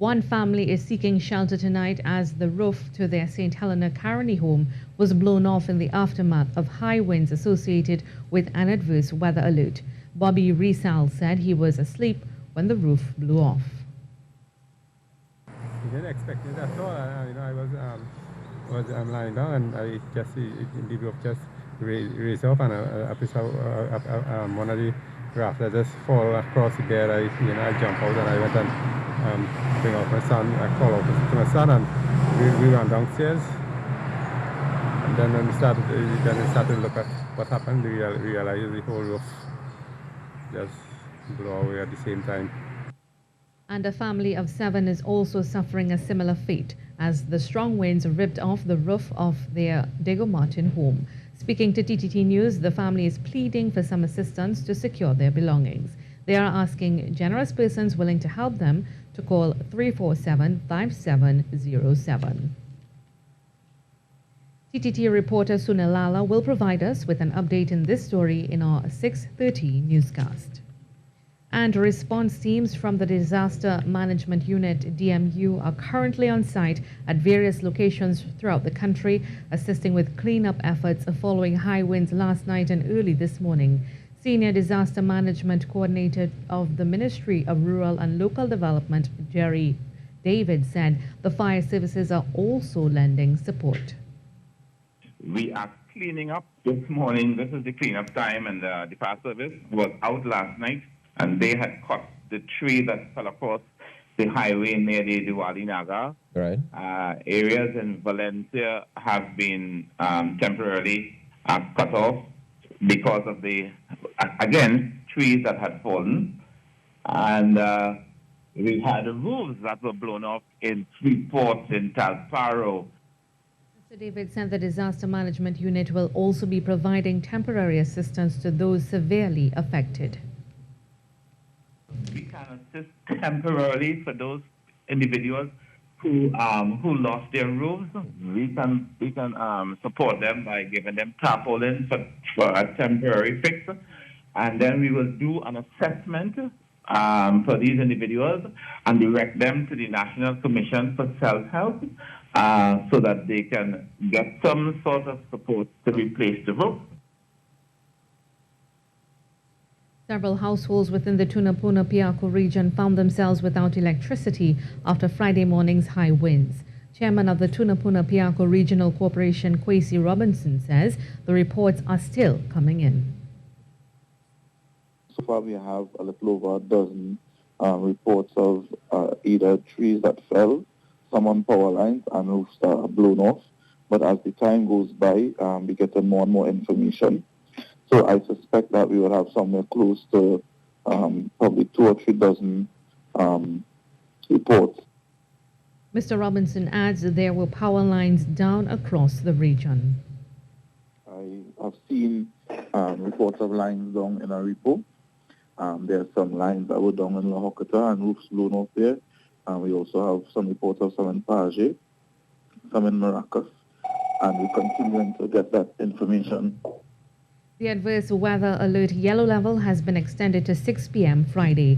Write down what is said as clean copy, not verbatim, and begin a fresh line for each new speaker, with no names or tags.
One family is seeking shelter tonight as the roof to their St. Helena Caroni home was blown off in the aftermath of high winds associated with an adverse weather alert. Bobby Reesal said he was asleep when the roof blew off.
I didn't expect it at all. I was lying down and I just see the roof just raise off and one of the rafters just fall across the bed. I jump out and I went and bring out my son. I called out to my son and we ran downstairs. And then when we started to look at what happened, we realized the whole roof just blew away at the same time.
And a family of 7 is also suffering a similar fate as the strong winds ripped off the roof of their Diego Martin home. Speaking to TTT News, the family is pleading for some assistance to secure their belongings. They are asking generous persons willing to help them to call 347-5707. TTT reporter Sunil Lalla will provide us with an update in this story in our 6:30 newscast. And response teams from the Disaster Management Unit, DMU, are currently on site at various locations throughout the country, assisting with cleanup efforts following high winds last night and early this morning. Senior Disaster Management Coordinator of the Ministry of Rural and Local Development, Jerry David, said the fire services are also lending support.
We are cleaning up this morning. This is the cleanup time, and the fire service was out last night. And they had cut the tree that fell across the highway near the Diwali Nagar.
Right.
Areas in Valencia have been temporarily cut off because of the, again, trees that had fallen. And we had roofs that were blown off in 3 ports in Talparo.
Mr. David said the Disaster Management Unit will also be providing temporary assistance to those severely affected.
We can assist temporarily for those individuals who lost their roofs. We can support them by giving them tarpaulin for a temporary fix, and then we will do an assessment for these individuals and direct them to the National Commission for Self-Help so that they can get some sort of support to replace the roof.
Several households within the Tunapuna-Piako region found themselves without electricity after Friday morning's high winds. Chairman of the Tunapuna-Piako Regional Corporation, Kwesi Robinson, says the reports are still coming in.
So far we have a little over a dozen reports of either trees that fell, some on power lines, and roofs that are blown off. But as the time goes by, we get more and more information. So I suspect that we will have somewhere close to probably 2 or 3 dozen reports.
Mr. Robinson adds that there were power lines down across the region.
I have seen reports of lines down in Aripo. There are some lines that were down in La Hokata and roofs blown off there. We also have some reports of some in Paje, some in Maracas, and we're continuing to get that information.
The adverse weather alert yellow level has been extended to 6 p.m. Friday.